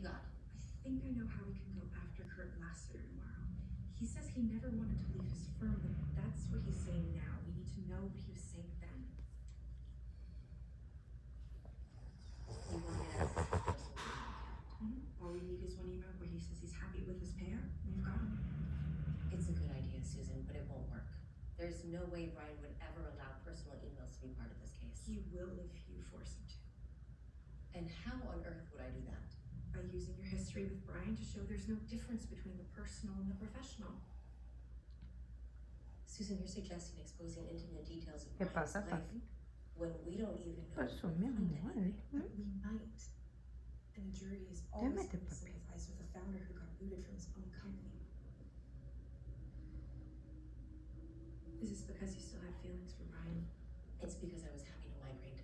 you got? I think I know how we can go after Kurt Lassiter tomorrow. He says he never wanted to leave his firm, but that's what he's saying now. We need to know what he was saying then. You want to get access to his personal email account. All we need is one email where he says he's happy with his pair. We've got him. It's a good idea, Susan, but it won't work. There's no way Brian would ever allow personal emails to be part of this case. He will if you force him to. And how on earth would I do that? By using your history with Brian to show there's no difference between the personal and the professional. Susan, you're suggesting exposing intimate details of ¿Qué Brian's pasa, life papi? when we don't even know Eso, if mi we'll find amor. anything. But we might. And the jury is always Démete, going to papi. sympathize with a founder who got booted from his own company. Is this because you still have feelings for Brian? It's because I was happy to migrate